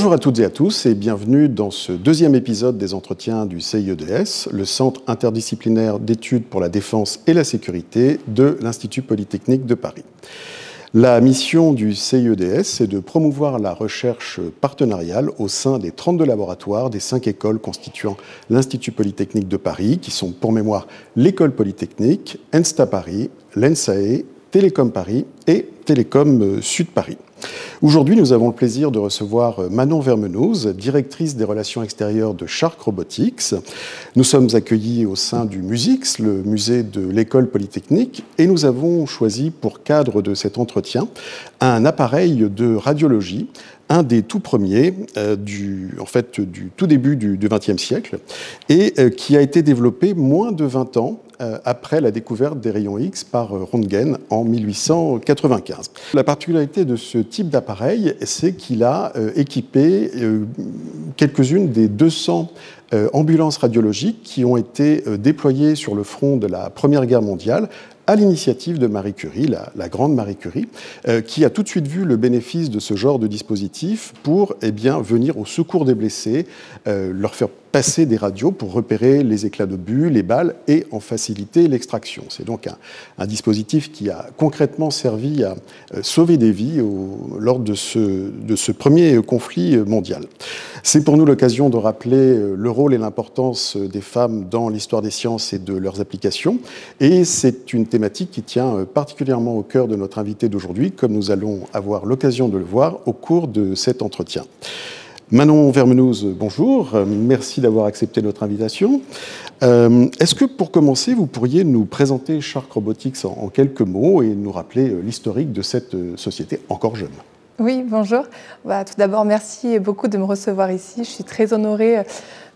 Bonjour à toutes et à tous et bienvenue dans ce deuxième épisode des entretiens du CIEDS, le Centre interdisciplinaire d'études pour la défense et la sécurité de l'Institut Polytechnique de Paris. La mission du CIEDS est de promouvoir la recherche partenariale au sein des 32 laboratoires des 5 écoles constituant l'Institut Polytechnique de Paris, qui sont pour mémoire l'École Polytechnique, ENSTA Paris, l'ENSAE, Télécom Paris et Télécom Sud Paris. Aujourd'hui, nous avons le plaisir de recevoir Manon Vermenouz, directrice des relations extérieures de Shark Robotics. Nous sommes accueillis au sein du MUSIX, le musée de l'École Polytechnique, et nous avons choisi pour cadre de cet entretien un appareil de radiologie, un des tout premiers du tout début du XXe siècle, et qui a été développé moins de 20 ans après la découverte des rayons X par Röntgen en 1895. La particularité de ce type d'appareil, c'est qu'il a équipé quelques-unes des 200 ambulances radiologiques qui ont été déployées sur le front de la Première Guerre mondiale à l'initiative de Marie Curie, la grande Marie Curie, qui a tout de suite vu le bénéfice de ce genre de dispositif pour venir au secours des blessés, leur faire passer des radios pour repérer les éclats d'obus, les balles et en faciliter l'extraction. C'est donc un dispositif qui a concrètement servi à sauver des vies lors de ce premier conflit mondial. C'est pour nous l'occasion de rappeler le rôle et l'importance des femmes dans l'histoire des sciences et de leurs applications. Et c'est une thématique qui tient particulièrement au cœur de notre invité d'aujourd'hui, comme nous allons avoir l'occasion de le voir au cours de cet entretien. Manon Vermenouz, bonjour. Merci d'avoir accepté notre invitation. Est-ce que, pour commencer, vous pourriez nous présenter Shark Robotics en quelques mots et nous rappeler l'historique de cette société encore jeune ? Oui, bonjour. Tout d'abord, merci beaucoup de me recevoir ici. Je suis très honorée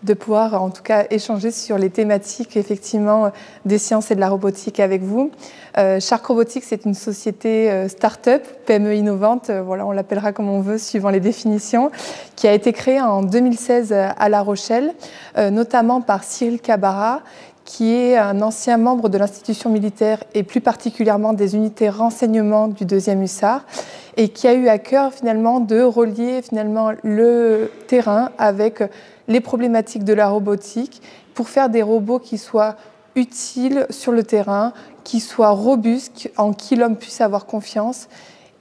de pouvoir, en tout cas, échanger sur les thématiques, effectivement, des sciences et de la robotique avec vous. Shark Robotics, c'est une société start-up, PME innovante, on l'appellera comme on veut, suivant les définitions, qui a été créée en 2016 à La Rochelle, notamment par Cyril Cabarat, qui est un ancien membre de l'institution militaire et plus particulièrement des unités renseignement du 2e hussard, et qui a eu à cœur finalement de relier le terrain avec les problématiques de la robotique pour faire des robots qui soient utiles sur le terrain, qui soient robustes, en qui l'homme puisse avoir confiance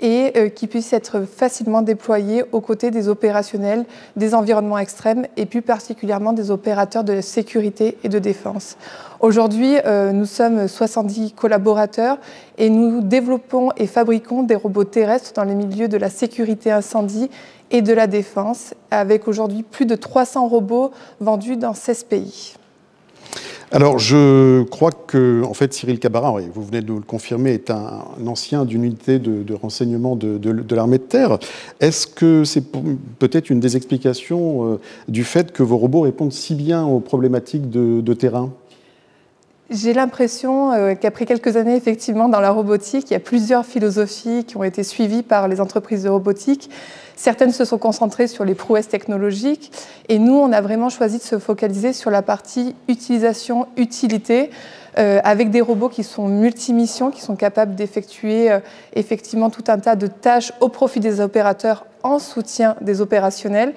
et qui puissent être facilement déployés aux côtés des opérationnels des environnements extrêmes et plus particulièrement des opérateurs de sécurité et de défense. Aujourd'hui, nous sommes 70 collaborateurs et nous développons et fabriquons des robots terrestres dans les milieux de la sécurité incendie et de la défense, avec aujourd'hui plus de 300 robots vendus dans 16 pays. Alors, je crois que, en fait, Cyril Cabarat, vous venez de le confirmer, est un ancien d'une unité de renseignement de l'armée de terre. Est-ce que c'est peut-être une des explications du fait que vos robots répondent si bien aux problématiques de terrain ? J'ai l'impression qu'après quelques années, effectivement, dans la robotique, il y a plusieurs philosophies qui ont été suivies par les entreprises de robotique. Certaines se sont concentrées sur les prouesses technologiques et nous, on a vraiment choisi de se focaliser sur la partie utilisation-utilité avec des robots qui sont multimissions, qui sont capables d'effectuer effectivement tout un tas de tâches au profit des opérateurs en soutien des opérationnels.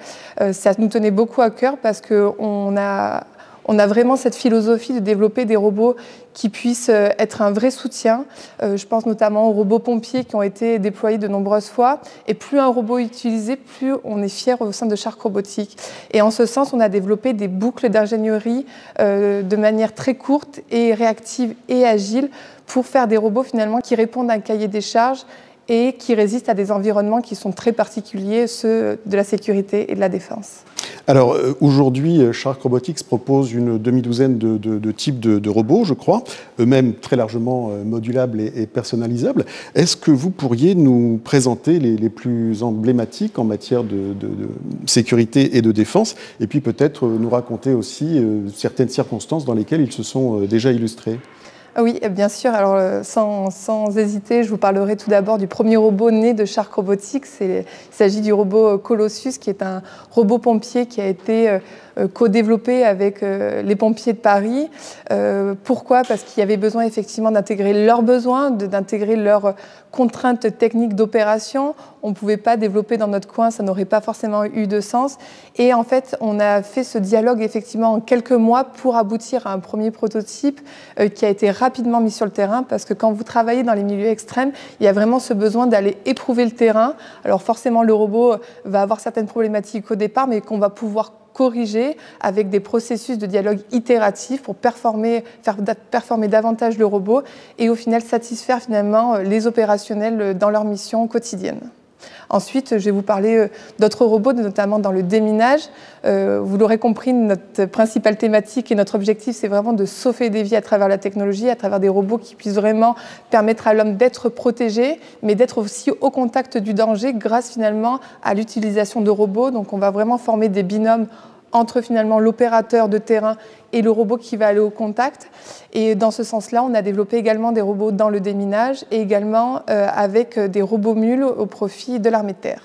Ça nous tenait beaucoup à cœur parce qu'on a vraiment cette philosophie de développer des robots qui puissent être un vrai soutien. Je pense notamment aux robots pompiers qui ont été déployés de nombreuses fois. Et plus un robot est utilisé, plus on est fier au sein de Shark Robotics. Et en ce sens, on a développé des boucles d'ingénierie de manière très courte et réactive et agile pour faire des robots finalement qui répondent à un cahier des charges et qui résistent à des environnements qui sont très particuliers, ceux de la sécurité et de la défense. Alors aujourd'hui, Shark Robotics propose une demi-douzaine de types de robots, je crois, eux-mêmes très largement modulables et personnalisables. Est-ce que vous pourriez nous présenter les plus emblématiques en matière de sécurité et de défense, et puis peut-être nous raconter aussi certaines circonstances dans lesquelles ils se sont déjà illustrés ? Oui, bien sûr. Alors, sans hésiter, je vous parlerai tout d'abord du premier robot né de Shark Robotics. Il s'agit du robot Colossus, qui est un robot pompier qui a été co-développé avec les pompiers de Paris. Pourquoi? Parce qu'il y avait besoin effectivement d'intégrer leurs besoins, d'intégrer leurs contraintes techniques d'opération. On ne pouvait pas développer dans notre coin, ça n'aurait pas forcément eu de sens. Et en fait, on a fait ce dialogue effectivement en quelques mois pour aboutir à un premier prototype qui a été rapidement mis sur le terrain, parce que quand vous travaillez dans les milieux extrêmes, il y a vraiment ce besoin d'aller éprouver le terrain. Alors forcément, le robot va avoir certaines problématiques au départ, mais qu'on va pouvoir corriger avec des processus de dialogue itératifs pour faire performer davantage le robot et au final satisfaire finalement les opérationnels dans leur mission quotidienne. Ensuite, je vais vous parler d'autres robots, notamment dans le déminage. Vous l'aurez compris, notre principale thématique et notre objectif, c'est vraiment de sauver des vies à travers la technologie, à travers des robots qui puissent vraiment permettre à l'homme d'être protégé, mais d'être aussi au contact du danger grâce finalement à l'utilisation de robots. Donc on va vraiment former des binômes entre finalement l'opérateur de terrain et le robot qui va aller au contact. Et dans ce sens-là, on a développé également des robots dans le déminage et également avec des robots mules au profit de l'armée de terre.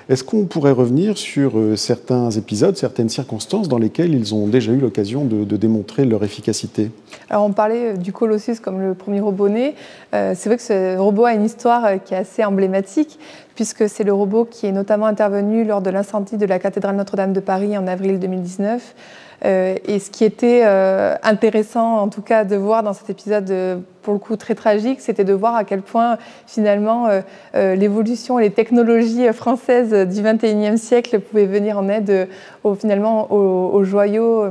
Est-ce qu'on pourrait revenir sur certains épisodes, certaines circonstances dans lesquelles ils ont déjà eu l'occasion de démontrer leur efficacité? Alors on parlait du Colossus comme le premier robot né. C'est vrai que ce robot a une histoire qui est assez emblématique, puisque c'est le robot qui est notamment intervenu lors de l'incendie de la cathédrale Notre-Dame de Paris en avril 2019. Et ce qui était intéressant, en tout cas, de voir dans cet épisode, pour le coup très tragique, c'était de voir à quel point, finalement, l'évolution et les technologies françaises du XXIe siècle pouvaient venir en aide aux joyaux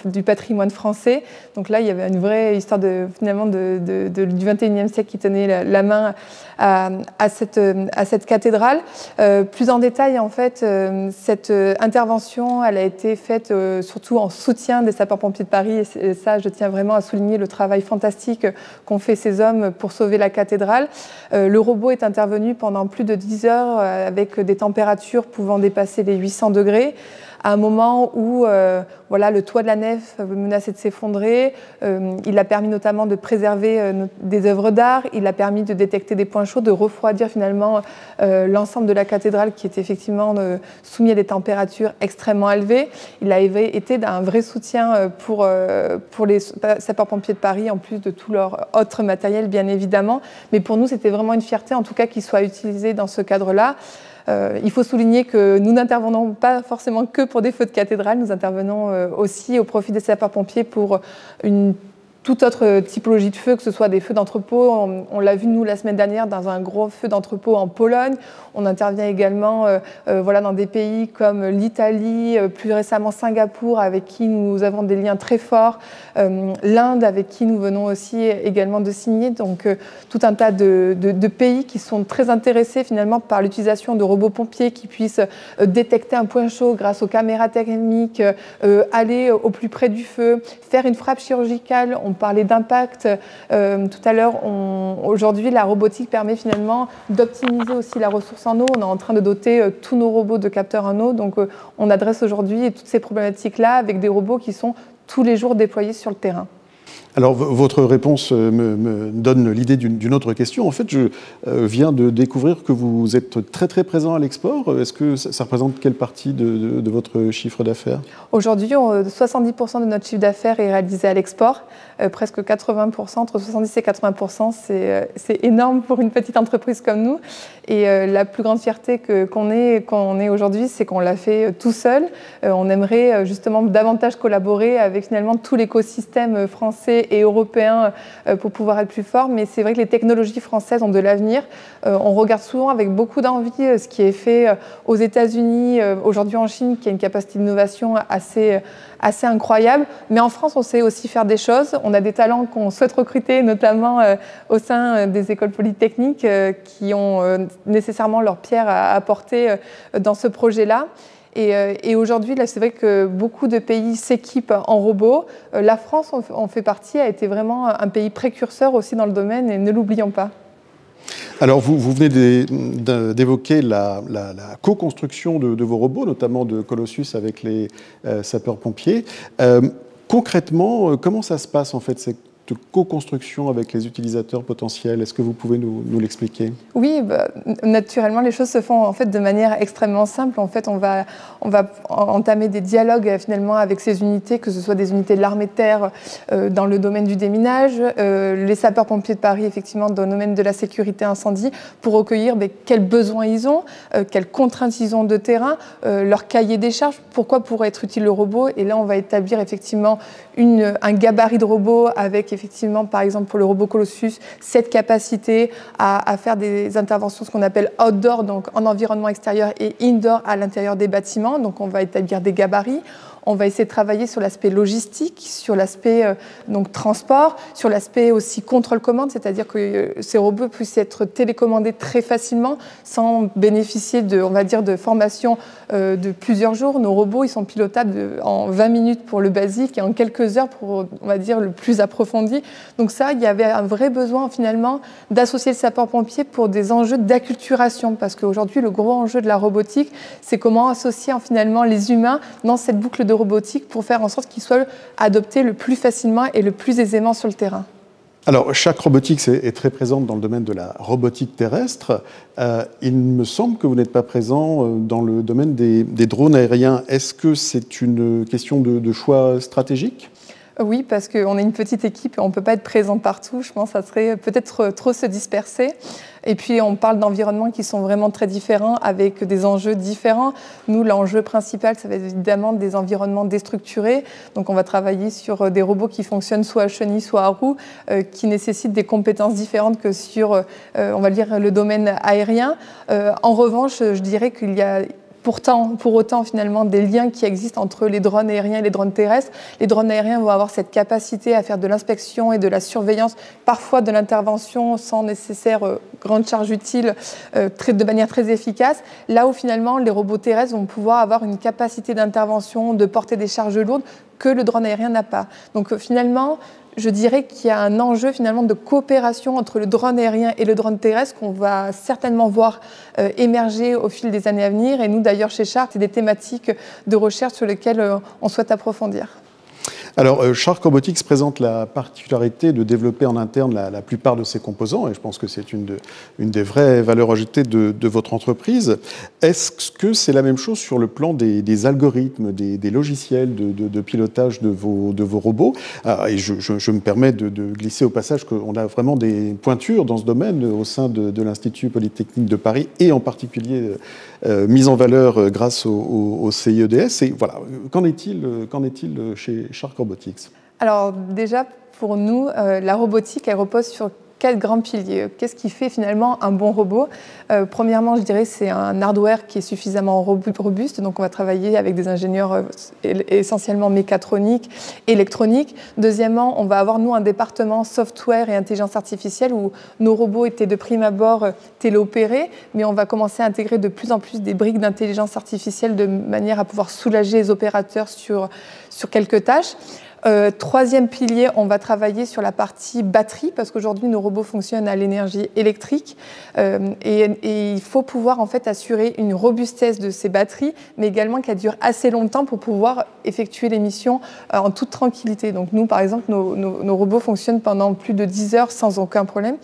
du patrimoine français. Donc là, il y avait une vraie histoire du XXIe siècle qui tenait la main à cette cathédrale. Plus en détail, en fait, cette intervention, elle a été faite surtout en soutien des sapeurs-pompiers de Paris. Et ça, je tiens vraiment à souligner le travail fantastique qu'ont fait ces hommes pour sauver la cathédrale. Le robot est intervenu pendant plus de 10 heures avec des températures pouvant dépasser les 800 degrés. À un moment où le toit de la nef menaçait de s'effondrer. Il a permis notamment de préserver des œuvres d'art. Il a permis de détecter des points chauds, de refroidir finalement l'ensemble de la cathédrale qui était effectivement soumis à des températures extrêmement élevées. Il a été d'un vrai soutien pour les sapeurs-pompiers de Paris, en plus de tout leur autre matériel, bien évidemment. Mais pour nous, c'était vraiment une fierté, en tout cas, qu'il soit utilisé dans ce cadre-là. Il faut souligner que nous n'intervenons pas forcément que pour des feux de cathédrale, nous intervenons aussi au profit des sapeurs-pompiers pour une toute autre typologie de feux, que ce soit des feux d'entrepôt. On l'a vu, nous, la semaine dernière, dans un gros feu d'entrepôt en Pologne. On intervient également dans des pays comme l'Italie, plus récemment Singapour, avec qui nous avons des liens très forts, l'Inde, avec qui nous venons aussi également de signer. Donc, tout un tas de pays qui sont très intéressés, finalement, par l'utilisation de robots pompiers qui puissent détecter un point chaud grâce aux caméras thermiques, aller au plus près du feu, faire une frappe chirurgicale. On parlait d'impact tout à l'heure. Aujourd'hui, la robotique permet finalement d'optimiser aussi la ressource en eau. On est en train de doter tous nos robots de capteurs en eau. Donc, on adresse aujourd'hui toutes ces problématiques-là avec des robots qui sont tous les jours déployés sur le terrain. Alors, votre réponse me donne l'idée d'une autre question. En fait, je viens de découvrir que vous êtes très, très présent à l'export. Est-ce que ça représente quelle partie de votre chiffre d'affaires? Aujourd'hui, 70% de notre chiffre d'affaires est réalisé à l'export. Presque 80%, entre 70 et 80%, c'est énorme pour une petite entreprise comme nous. Et la plus grande fierté qu'on ait aujourd'hui, c'est qu'on l'a fait tout seul. On aimerait justement davantage collaborer avec finalement tout l'écosystème français et européen pour pouvoir être plus fort. Mais c'est vrai que les technologies françaises ont de l'avenir. On regarde souvent avec beaucoup d'envie ce qui est fait aux États-Unis, aujourd'hui en Chine, qui a une capacité d'innovation assez incroyable. Mais en France, on sait aussi faire des choses. On a des talents qu'on souhaite recruter, notamment au sein des écoles polytechniques qui ont nécessairement leur pierre à apporter dans ce projet-là. Et aujourd'hui, là, c'est vrai que beaucoup de pays s'équipent en robots. La France en fait partie, a été vraiment un pays précurseur aussi dans le domaine, et ne l'oublions pas. Alors, vous venez d'évoquer la co-construction de vos robots, notamment de Colossus avec les sapeurs-pompiers. Concrètement, comment ça se passe en fait? co-construction avec les utilisateurs potentiels? Est-ce que vous pouvez nous l'expliquer? Oui, naturellement, les choses se font en fait de manière extrêmement simple. En fait, on va entamer des dialogues finalement avec ces unités, que ce soit des unités de l'armée de terre dans le domaine du déminage, les sapeurs-pompiers de Paris, effectivement, dans le domaine de la sécurité incendie, pour recueillir quels besoins ils ont, quelles contraintes ils ont de terrain, leur cahier des charges, pourquoi pourrait être utile le robot. Et là, on va établir effectivement un gabarit de robot avec effectivement, par exemple, pour le robot Colossus, cette capacité à faire des interventions, ce qu'on appelle outdoor, donc en environnement extérieur, et indoor à l'intérieur des bâtiments. Donc, on va établir des gabarits. On va essayer de travailler sur l'aspect logistique, sur l'aspect transport, sur l'aspect aussi contrôle-commande, c'est-à-dire que ces robots puissent être télécommandés très facilement sans bénéficier de formation de plusieurs jours. Nos robots, ils sont pilotables en 20 minutes pour le basique et en quelques heures pour, on va dire, le plus approfondi. Donc ça, il y avait un vrai besoin finalement d'associer le sapeur-pompier pour des enjeux d'acculturation, parce qu'aujourd'hui, le gros enjeu de la robotique, c'est comment associer finalement les humains dans cette boucle de robotique pour faire en sorte qu'ils soient adoptés le plus facilement et le plus aisément sur le terrain. Alors, chaque robotique est très présente dans le domaine de la robotique terrestre. Il me semble que vous n'êtes pas présent dans le domaine des drones aériens. Est-ce que c'est une question de choix stratégique ? Oui, parce qu'on est une petite équipe et on ne peut pas être présent partout. Je pense que ça serait peut-être trop se disperser. Et puis, on parle d'environnements qui sont vraiment très différents, avec des enjeux différents. Nous, l'enjeu principal, ça va être évidemment des environnements déstructurés. Donc, on va travailler sur des robots qui fonctionnent soit à chenilles, soit à roues, qui nécessitent des compétences différentes que sur, on va dire, le domaine aérien. En revanche, je dirais qu'il y a pour autant, finalement, des liens qui existent entre les drones aériens et les drones terrestres. Les drones aériens vont avoir cette capacité à faire de l'inspection et de la surveillance, parfois de l'intervention sans nécessaire grande charge utile, de manière très efficace. Là où, finalement, les robots terrestres vont pouvoir avoir une capacité d'intervention, de porter des charges lourdes que le drone aérien n'a pas. Donc, finalement, je dirais qu'il y a un enjeu finalement de coopération entre le drone aérien et le drone terrestre qu'on va certainement voir émerger au fil des années à venir. Et nous, d'ailleurs, chez Shark, c'est des thématiques de recherche sur lesquelles on souhaite approfondir. Alors, Shark Robotics présente la particularité de développer en interne la plupart de ses composants, et je pense que c'est une des vraies valeurs ajoutées de votre entreprise. Est-ce que c'est la même chose sur le plan des algorithmes, des logiciels de pilotage de vos robots? Et je me permets de glisser au passage qu'on a vraiment des pointures dans ce domaine au sein de l'Institut Polytechnique de Paris, et en particulier mise en valeur grâce au CIEDS. Et voilà, qu'en est-il chez Shark Robotics? Alors déjà, pour nous, la robotique, elle repose sur 4 grands piliers. Qu'est-ce qui fait finalement un bon robot? Premièrement, je dirais, c'est un hardware qui est suffisamment robuste. Donc, on va travailler avec des ingénieurs essentiellement mécatroniques, électroniques. Deuxièmement, on va avoir, nous, un département software et intelligence artificielle où nos robots étaient de prime abord téléopérés, mais on va commencer à intégrer de plus en plus des briques d'intelligence artificielle de manière à pouvoir soulager les opérateurs sur quelques tâches. Troisième pilier, on va travailler sur la partie batterie, parce qu'aujourd'hui, nos robots fonctionnent à l'énergie électrique. Et il faut pouvoir en fait assurer une robustesse de ces batteries, mais également qu'elles durent assez longtemps pour pouvoir effectuer les missions en toute tranquillité. Donc nous, par exemple, nos robots fonctionnent pendant plus de 10 heures sans aucun problème.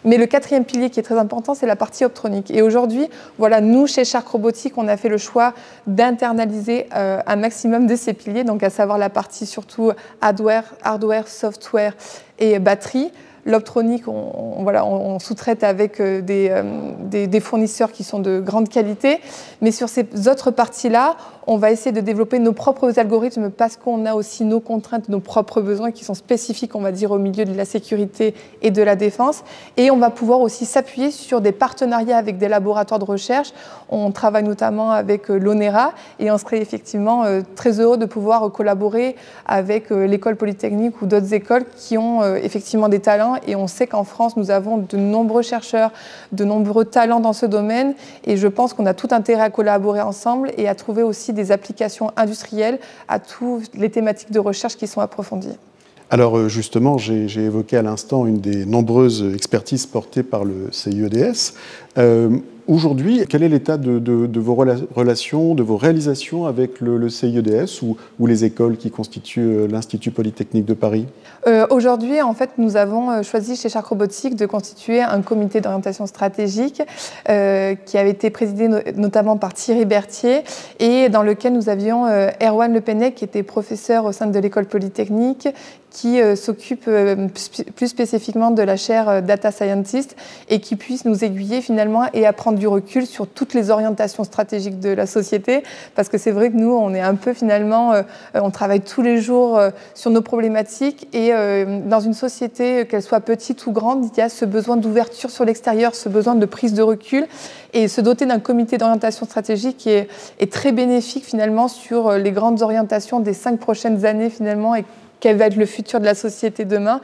Mais le quatrième pilier qui est très important, c'est la partie optronique. Et aujourd'hui, voilà, nous, chez Shark Robotics, on a fait le choix d'internaliser un maximum de ces piliers, donc à savoir la partie surtout hardware, software et batterie. L'optronique, on sous-traite avec des fournisseurs qui sont de grande qualité. Mais sur ces autres parties-là, on va essayer de développer nos propres algorithmes parce qu'on a aussi nos contraintes, nos propres besoins qui sont spécifiques, on va dire, au milieu de la sécurité et de la défense. Et on va pouvoir aussi s'appuyer sur des partenariats avec des laboratoires de recherche. On travaille notamment avec l'ONERA et on serait effectivement très heureux de pouvoir collaborer avec l'école polytechnique ou d'autres écoles qui ont effectivement des talents. Et on sait qu'en France, nous avons de nombreux chercheurs, de nombreux talents dans ce domaine. Et je pense qu'on a tout intérêt à collaborer ensemble et à trouver aussi des applications industrielles à toutes les thématiques de recherche qui sont approfondies. Alors justement, j'ai évoqué à l'instant une des nombreuses expertises portées par le CIEDS. Aujourd'hui, quel est l'état de vos relations, de vos réalisations avec le CIEDS ou les écoles qui constituent l'Institut Polytechnique de Paris? Aujourd'hui, en fait, nous avons choisi chez Shark Robotics de constituer un comité d'orientation stratégique qui avait été présidé notamment par Thierry Berthier et dans lequel nous avions Erwan Le Pennec, qui était professeur au sein de l'école polytechnique, qui s'occupe plus spécifiquement de la chaire Data Scientist et qui puisse nous aiguiller finalement et prendre du recul sur toutes les orientations stratégiques de la société. Parce que c'est vrai que nous, on est un peu finalement, on travaille tous les jours sur nos problématiques et dans une société, qu'elle soit petite ou grande, il y a ce besoin d'ouverture sur l'extérieur, ce besoin de prise de recul et se doter d'un comité d'orientation stratégique qui est très bénéfique finalement sur les grandes orientations des 5 prochaines années finalement et quel va être le futur de la société demain.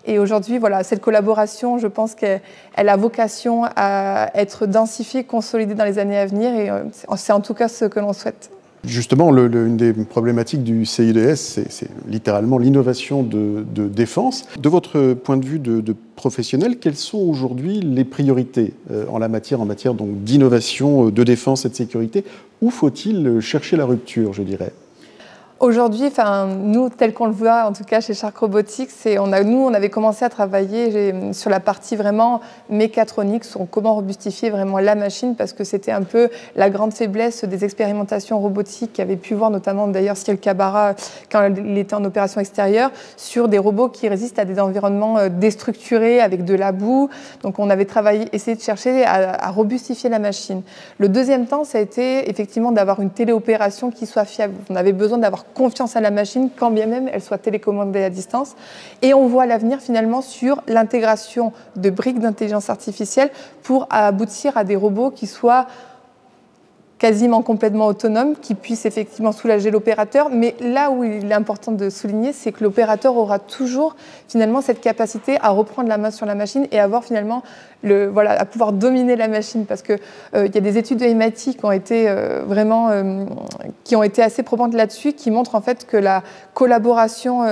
Et aujourd'hui, voilà, cette collaboration, je pense qu'elle a vocation à être densifiée, consolidée dans les années à venir. Et c'est en tout cas ce que l'on souhaite. Justement, une des problématiques du CIEDS, c'est littéralement l'innovation de défense. De votre point de vue de professionnel, quelles sont aujourd'hui les priorités en matière d'innovation, de défense et de sécurité? Où faut-il chercher la rupture, je dirais? Aujourd'hui, nous, tel qu'on le voit, en tout cas chez Shark Robotics, on avait commencé à travailler sur la partie vraiment mécatronique, sur comment robustifier vraiment la machine, parce que c'était un peu la grande faiblesse des expérimentations robotiques qu'avait pu voir notamment d'ailleurs Cyril Cabaras quand il était en opération extérieure, sur des robots qui résistent à des environnements déstructurés avec de la boue. Donc on avait essayé de chercher à robustifier la machine. Le deuxième temps, ça a été effectivement d'avoir une téléopération qui soit fiable. On avait besoin d'avoir confiance à la machine, quand bien même elle soit télécommandée à distance. Et on voit l'avenir finalement sur l'intégration de briques d'intelligence artificielle pour aboutir à des robots qui soient quasiment complètement autonomes, qui puissent effectivement soulager l'opérateur. Mais là où il est important de souligner, c'est que l'opérateur aura toujours finalement cette capacité à reprendre la main sur la machine et avoir finalement à pouvoir dominer la machine. Parce qu'il y a des études de MIT qui ont été qui ont été assez probantes là-dessus, qui montrent en fait que la collaboration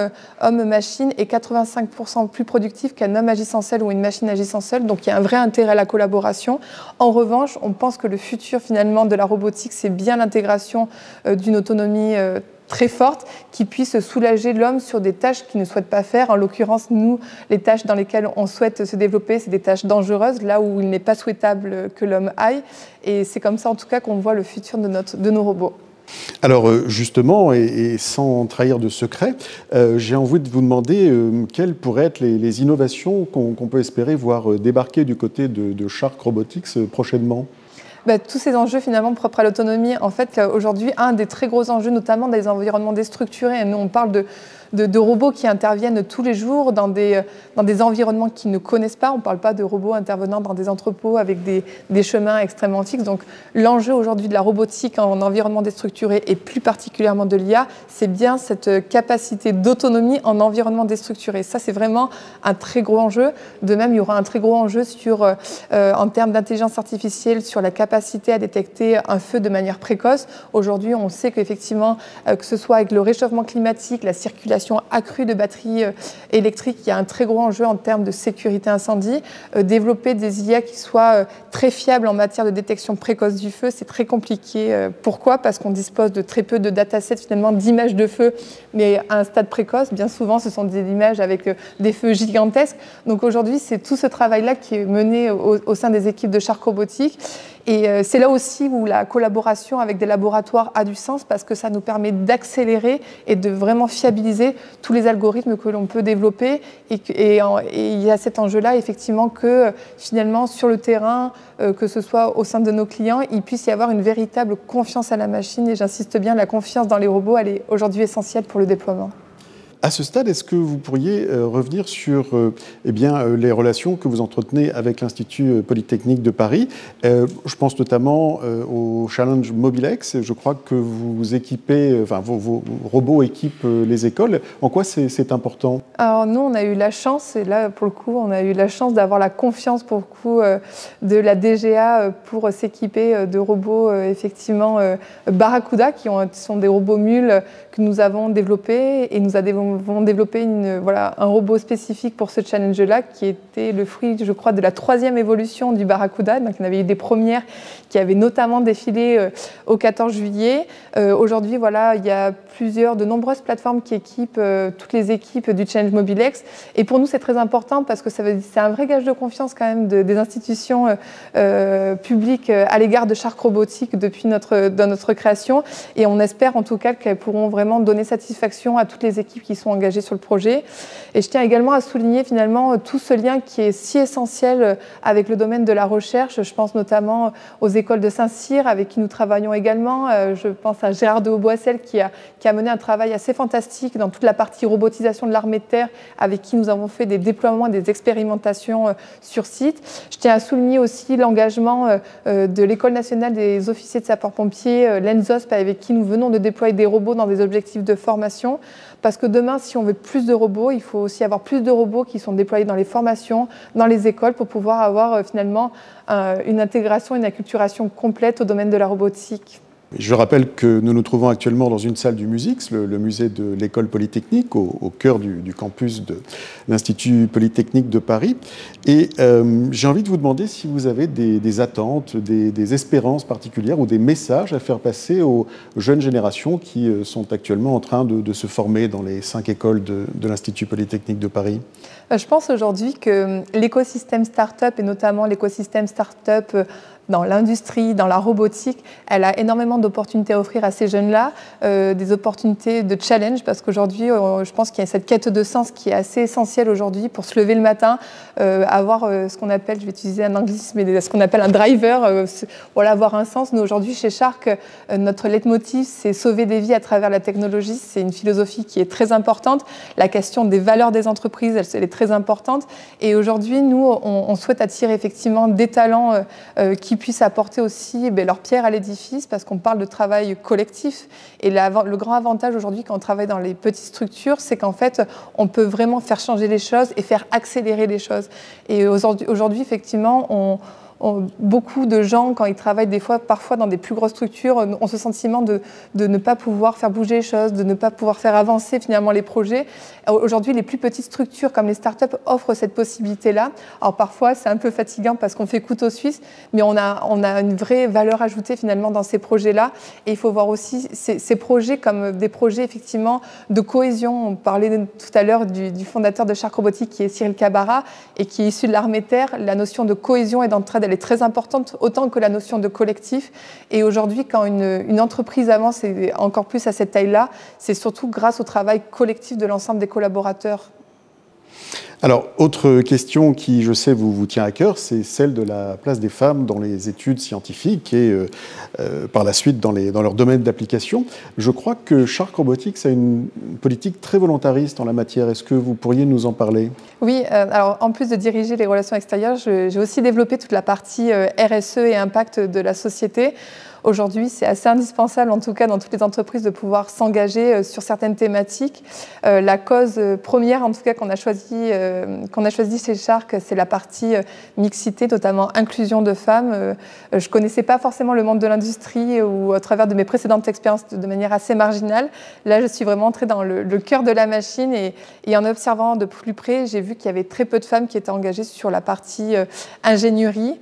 homme-machine est 85% plus productive qu'un homme agissant seul ou une machine agissant seule. Donc il y a un vrai intérêt à la collaboration. En revanche, on pense que le futur finalement de la robotique, c'est bien l'intégration d'une autonomie très forte qui puisse soulager l'homme sur des tâches qu'il ne souhaite pas faire. En l'occurrence, nous, les tâches dans lesquelles on souhaite se développer, c'est des tâches dangereuses, là où il n'est pas souhaitable que l'homme aille. Et c'est comme ça, en tout cas, qu'on voit le futur de nos robots. Alors justement, et sans trahir de secret, j'ai envie de vous demander quelles pourraient être les innovations qu'on peut espérer voir débarquer du côté de Shark Robotics prochainement. Tous ces enjeux finalement propres à l'autonomie, en fait, aujourd'hui, un des très gros enjeux, notamment dans les environnements déstructurés, et nous on parle de robots qui interviennent tous les jours dans des environnements qu'ils ne connaissent pas. On ne parle pas de robots intervenant dans des entrepôts avec des chemins extrêmement fixes. Donc l'enjeu aujourd'hui de la robotique en environnement déstructuré et plus particulièrement de l'IA, c'est bien cette capacité d'autonomie en environnement déstructuré. Ça, c'est vraiment un très gros enjeu. De même, il y aura un très gros enjeu en termes d'intelligence artificielle sur la capacité à détecter un feu de manière précoce. Aujourd'hui, on sait qu'effectivement, que ce soit avec le réchauffement climatique, la circulation accrue de batteries électriques, il y a un très gros enjeu en termes de sécurité incendie. Développer des IA qui soient très fiables en matière de détection précoce du feu, c'est très compliqué. Pourquoi? Parce qu'on dispose de très peu de datasets finalement d'images de feu, mais à un stade précoce. Bien souvent, ce sont des images avec des feux gigantesques. Donc aujourd'hui, c'est tout ce travail-là qui est mené au sein des équipes de Shark Robotics. Et c'est là aussi où la collaboration avec des laboratoires a du sens parce que ça nous permet d'accélérer et de vraiment fiabiliser tous les algorithmes que l'on peut développer. Et il y a cet enjeu-là, effectivement, que finalement, sur le terrain, que ce soit au sein de nos clients, il puisse y avoir une véritable confiance à la machine. Et j'insiste bien, la confiance dans les robots, elle est aujourd'hui essentielle pour le déploiement. À ce stade, est-ce que vous pourriez revenir sur les relations que vous entretenez avec l'Institut Polytechnique de Paris? Je pense notamment au Challenge Mobilex. Je crois que vous équipez, vos robots équipent les écoles. En quoi c'est important? Alors nous, on a eu la chance, et là pour le coup, on a eu la chance d'avoir la confiance pour le coup de la DGA pour s'équiper de robots effectivement Barracuda, qui sont des robots mules que nous avons développés et nous avons avons développé un robot spécifique pour ce challenge-là, qui était le fruit, je crois, de la 3e évolution du Barracuda. Donc, il y avait eu des premières qui avaient notamment défilé au 14 juillet. Aujourd'hui, voilà, il y a de nombreuses plateformes qui équipent toutes les équipes du Challenge MobileX. Et pour nous, c'est très important parce que c'est un vrai gage de confiance quand même des institutions publiques à l'égard de Shark Robotics dans notre création. Et on espère en tout cas qu'elles pourront vraiment donner satisfaction à toutes les équipes qui sont engagées sur le projet. Et je tiens également à souligner finalement tout ce lien qui est si essentiel avec le domaine de la recherche. Je pense notamment aux écoles de Saint-Cyr avec qui nous travaillons également. Je pense à Gérard de Haut-Boissel qui a mené un travail assez fantastique dans toute la partie robotisation de l'armée de terre, avec qui nous avons fait des déploiements, des expérimentations sur site. Je tiens à souligner aussi l'engagement de l'École nationale des officiers de sapeurs-pompiers, l'ENSOSP, avec qui nous venons de déployer des robots dans des objectifs de formation. Parce que demain, si on veut plus de robots, il faut aussi avoir plus de robots qui sont déployés dans les formations, dans les écoles, pour pouvoir avoir finalement une intégration, une acculturation complète au domaine de la robotique. Je rappelle que nous nous trouvons actuellement dans une salle du MUSIX, le musée de l'École Polytechnique, au cœur du campus de l'Institut Polytechnique de Paris. Et j'ai envie de vous demander si vous avez des attentes, des espérances particulières ou des messages à faire passer aux jeunes générations qui sont actuellement en train de se former dans les 5 écoles de l'Institut Polytechnique de Paris. Je pense aujourd'hui que l'écosystème start-up, et notamment l'écosystème start-up dans l'industrie, dans la robotique, elle a énormément d'opportunités à offrir à ces jeunes-là, des opportunités de challenge, parce qu'aujourd'hui, je pense qu'il y a cette quête de sens qui est assez essentielle aujourd'hui pour se lever le matin, avoir ce qu'on appelle, je vais utiliser un anglicisme, mais ce qu'on appelle un driver, voilà, avoir un sens. Nous, aujourd'hui, chez Shark, notre leitmotiv, c'est sauver des vies à travers la technologie. C'est une philosophie qui est très importante. La question des valeurs des entreprises, elle est très importante. Et aujourd'hui, nous, on souhaite attirer effectivement des talents qui puissent apporter aussi leur pierre à l'édifice, parce qu'on parle de travail collectif. Et le grand avantage aujourd'hui quand on travaille dans les petites structures, c'est qu'en fait, on peut vraiment faire changer les choses et faire accélérer les choses. Et aujourd'hui, effectivement, beaucoup de gens, quand ils travaillent parfois dans des plus grosses structures, ont ce sentiment de ne pas pouvoir faire bouger les choses, de ne pas pouvoir faire avancer finalement les projets. Aujourd'hui, les plus petites structures comme les startups offrent cette possibilité-là. Alors parfois, c'est un peu fatigant parce qu'on fait couteau suisse, mais on a une vraie valeur ajoutée finalement dans ces projets-là. Et il faut voir aussi ces projets comme des projets effectivement de cohésion. On parlait tout à l'heure du fondateur de Shark Robotics qui est Cyril Cabarat et qui est issu de l'armée de terre. La notion de cohésion et d'entraide, elle est très importante, autant que la notion de collectif. Et aujourd'hui, quand une entreprise avance, et encore plus à cette taille-là, c'est surtout grâce au travail collectif de l'ensemble des collaborateurs. Alors, autre question qui, je sais, vous tient à cœur, c'est celle de la place des femmes dans les études scientifiques et par la suite dans leur domaine d'application. Je crois que Shark Robotics a une politique très volontariste en la matière. Est-ce que vous pourriez nous en parler ? Oui, alors en plus de diriger les relations extérieures, j'ai aussi développé toute la partie RSE et impact de la société. Aujourd'hui, c'est assez indispensable, en tout cas dans toutes les entreprises, de pouvoir s'engager sur certaines thématiques. La cause première, en tout cas, qu'on a choisi chez Shark, c'est la partie mixité, notamment inclusion de femmes. Je ne connaissais pas forcément le monde de l'industrie ou à travers de mes précédentes expériences de manière assez marginale. Là, je suis vraiment entrée dans le cœur de la machine et en observant de plus près, j'ai vu qu'il y avait très peu de femmes qui étaient engagées sur la partie ingénierie.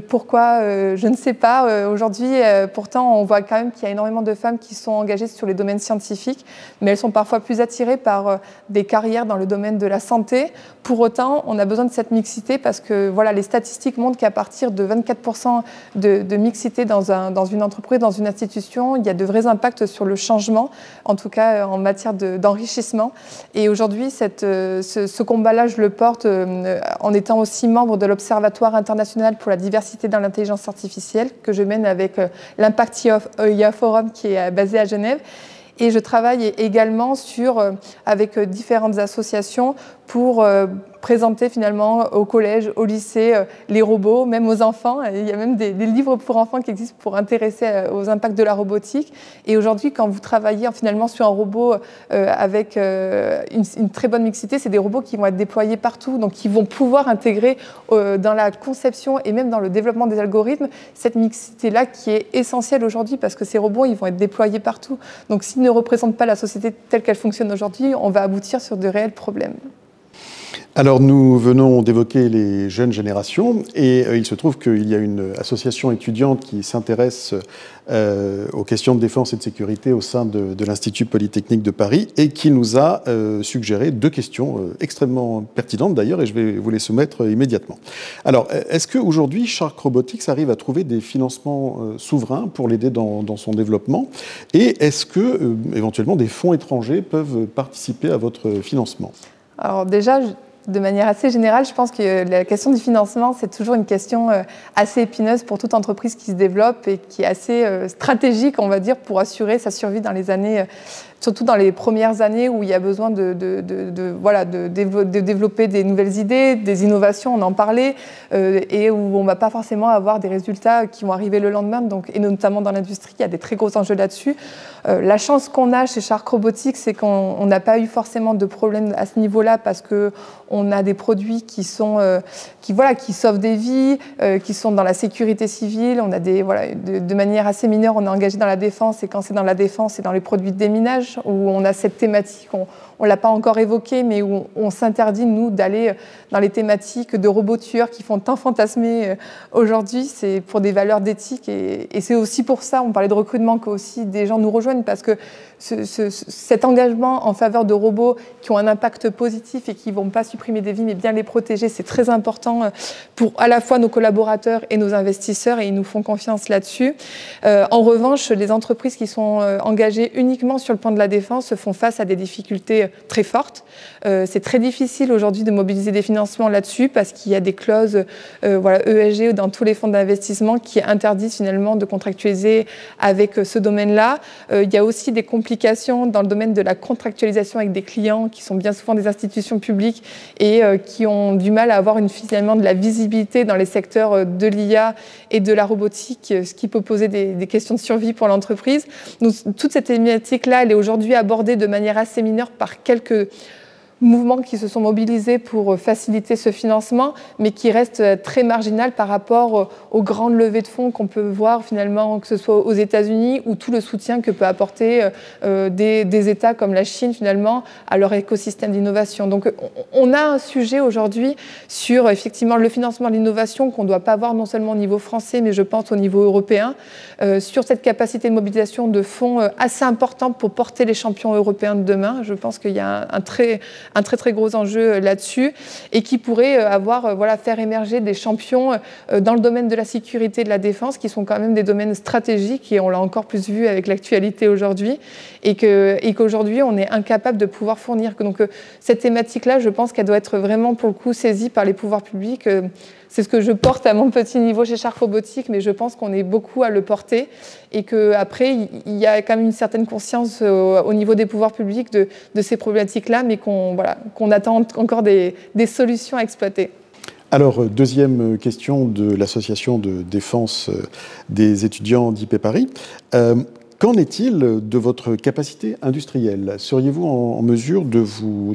Pourquoi je ne sais pas. Aujourd'hui, pourtant, on voit quand même qu'il y a énormément de femmes qui sont engagées sur les domaines scientifiques, mais elles sont parfois plus attirées par des carrières dans le domaine de la santé. Pour autant, on a besoin de cette mixité parce que voilà, les statistiques montrent qu'à partir de 24% de mixité dans une entreprise, dans une institution, il y a de vrais impacts sur le changement, en tout cas en matière d'enrichissement. Et aujourd'hui, ce combat-là, je le porte en étant aussi membre de l'Observatoire international pour la diversité dans l'intelligence artificielle que je mène avec l'Impact IA Forum qui est basé à Genève. Et je travaille également avec différentes associations pour présenter finalement au collège, au lycée, les robots, même aux enfants. Il y a même des livres pour enfants qui existent pour intéresser aux impacts de la robotique. Et aujourd'hui, quand vous travaillez finalement sur un robot avec une très bonne mixité, c'est des robots qui vont être déployés partout, donc qui vont pouvoir intégrer dans la conception et même dans le développement des algorithmes cette mixité-là qui est essentielle aujourd'hui parce que ces robots, ils vont être déployés partout. Donc s'ils ne représentent pas la société telle qu'elle fonctionne aujourd'hui, on va aboutir sur de réels problèmes. Alors nous venons d'évoquer les jeunes générations et il se trouve qu'il y a une association étudiante qui s'intéresse aux questions de défense et de sécurité au sein de l'Institut Polytechnique de Paris et qui nous a suggéré 2 questions extrêmement pertinentes d'ailleurs et je vais vous les soumettre immédiatement. Alors, est-ce qu'aujourd'hui Shark Robotics arrive à trouver des financements souverains pour l'aider dans son développement et est-ce que éventuellement des fonds étrangers peuvent participer à votre financement? Alors déjà, de manière assez générale, je pense que la question du financement, c'est toujours une question assez épineuse pour toute entreprise qui se développe et qui est assez stratégique, on va dire, pour assurer sa survie dans les années, surtout dans les premières années où il y a besoin de développer des nouvelles idées, des innovations, on en parlait, et où on ne va pas forcément avoir des résultats qui vont arriver le lendemain. Donc, et notamment dans l'industrie, il y a des très gros enjeux là-dessus. La chance qu'on a chez Shark Robotics, c'est qu'on n'a pas eu forcément de problème à ce niveau-là parce qu'on a des produits qui sauvent des vies, qui sont dans la sécurité civile. On a de manière assez mineure, on est engagé dans la défense et quand c'est dans la défense, c'est dans les produits de déminage où on a cette thématique. On ne l'a pas encore évoqué, mais où on s'interdit, nous, d'aller dans les thématiques de robots tueurs qui font tant fantasmer aujourd'hui. C'est pour des valeurs d'éthique et c'est aussi pour ça, on parlait de recrutement, que aussi des gens nous rejoignent parce que cet engagement en faveur de robots qui ont un impact positif et qui ne vont pas supprimer des vies, mais bien les protéger, c'est très important pour à la fois nos collaborateurs et nos investisseurs et ils nous font confiance là-dessus. En revanche, les entreprises qui sont engagées uniquement sur le plan de la défense font face à des difficultés très fortes. C'est très difficile aujourd'hui de mobiliser des financements là-dessus parce qu'il y a des clauses ESG dans tous les fonds d'investissement qui interdisent finalement de contractualiser avec ce domaine-là. Il y a aussi des complications dans le domaine de la contractualisation avec des clients qui sont bien souvent des institutions publiques et qui ont du mal à avoir finalement de la visibilité dans les secteurs de l'IA et de la robotique, ce qui peut poser des questions de survie pour l'entreprise. Donc, toute cette thématique-là, elle est aujourd'hui abordée de manière assez mineure par quelques mouvements qui se sont mobilisés pour faciliter ce financement, mais qui reste très marginal par rapport aux grandes levées de fonds qu'on peut voir finalement, que ce soit aux États-Unis ou tout le soutien que peut apporter des États comme la Chine finalement à leur écosystème d'innovation. Donc on a un sujet aujourd'hui sur effectivement le financement de l'innovation qu'on ne doit pas avoir non seulement au niveau français, mais je pense au niveau européen, sur cette capacité de mobilisation de fonds assez importante pour porter les champions européens de demain. Je pense qu'il y a un très gros enjeu là-dessus et qui pourrait faire émerger des champions dans le domaine de la sécurité et de la défense qui sont quand même des domaines stratégiques et on l'a encore plus vu avec l'actualité aujourd'hui et qu'aujourd'hui on est incapable de pouvoir fournir. Donc cette thématique-là, je pense qu'elle doit être vraiment pour le coup saisie par les pouvoirs publics. C'est ce que je porte à mon petit niveau chez Shark Robotics, mais je pense qu'on est beaucoup à le porter et qu'après, il y a quand même une certaine conscience au niveau des pouvoirs publics de ces problématiques-là, mais qu'on attend encore des solutions à exploiter. Alors, deuxième question de l'association de défense des étudiants d'IP Paris. Qu'en est-il de votre capacité industrielle? Seriez-vous en mesure de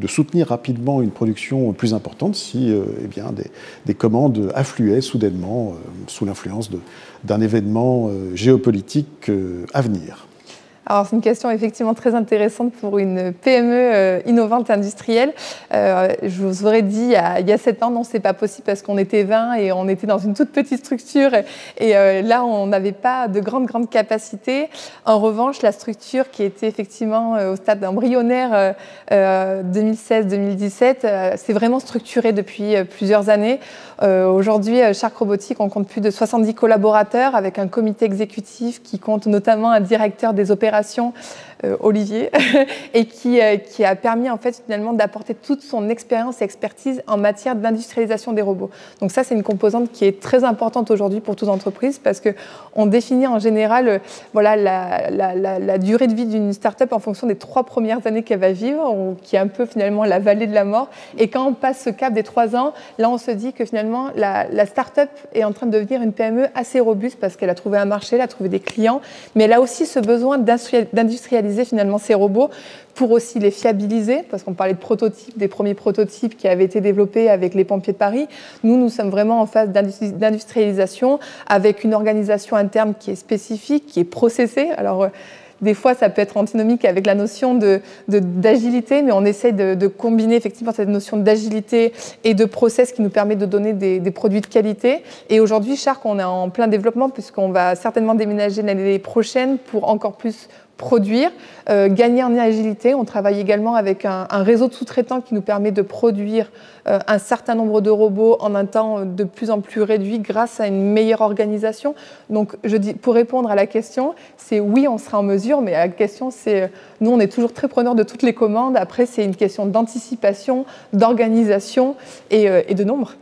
soutenir rapidement une production plus importante si des commandes affluaient soudainement sous l'influence d'un événement géopolitique à venir? Alors, c'est une question effectivement très intéressante pour une PME innovante industrielle. Je vous aurais dit il y a 7 ans, non, c'est pas possible parce qu'on était 20 et on était dans une toute petite structure et là, on n'avait pas de grande capacité. En revanche, la structure qui était effectivement au stade embryonnaire 2016-2017 s'est vraiment structurée depuis plusieurs années. Aujourd'hui, Shark Robotics, on compte plus de 70 collaborateurs avec un comité exécutif qui compte notamment un directeur des opérations Olivier, et qui a permis en fait finalement d'apporter toute son expérience et expertise en matière d'industrialisation des robots. Donc ça, c'est une composante qui est très importante aujourd'hui pour toute entreprise parce qu'on définit en général voilà, la durée de vie d'une start-up en fonction des 3 premières années qu'elle va vivre, qui est un peu finalement la vallée de la mort. Et quand on passe ce cap des 3 ans, là on se dit que finalement la start-up est en train de devenir une PME assez robuste parce qu'elle a trouvé un marché, elle a trouvé des clients, mais elle a aussi ce besoin d'industrialiser finalement ces robots pour aussi les fiabiliser, parce qu'on parlait de prototypes, des premiers prototypes qui avaient été développés avec les pompiers de Paris. Nous sommes vraiment en phase d'industrialisation avec une organisation interne qui est spécifique, qui est processée. Alors, des fois, ça peut être antinomique avec la notion d'agilité, mais on essaie de combiner effectivement cette notion d'agilité et de process qui nous permet de donner des produits de qualité. Et aujourd'hui, Shark, on est en plein développement puisqu'on va certainement déménager l'année prochaine pour encore plus produire, gagner en agilité. On travaille également avec un réseau de sous-traitants qui nous permet de produire un certain nombre de robots en un temps de plus en plus réduit grâce à une meilleure organisation. Donc, je dis, pour répondre à la question, c'est oui, on sera en mesure, mais la question, c'est nous, on est toujours très preneurs de toutes les commandes. Après, c'est une question d'anticipation, d'organisation et de nombre.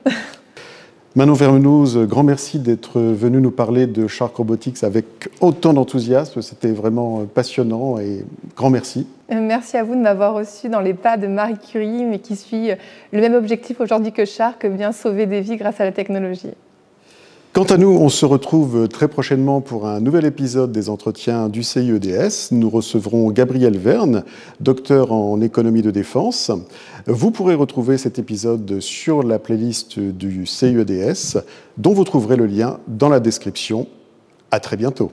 Manon Vermenouze, grand merci d'être venu nous parler de Shark Robotics avec autant d'enthousiasme. C'était vraiment passionnant et grand merci. Merci à vous de m'avoir reçu dans les pas de Marie Curie, mais qui suit le même objectif aujourd'hui que Shark, bien sauver des vies grâce à la technologie. Quant à nous, on se retrouve très prochainement pour un nouvel épisode des entretiens du CIEDS. Nous recevrons Gabriel Verne, docteur en économie de défense. Vous pourrez retrouver cet épisode sur la playlist du CIEDS, dont vous trouverez le lien dans la description. À très bientôt.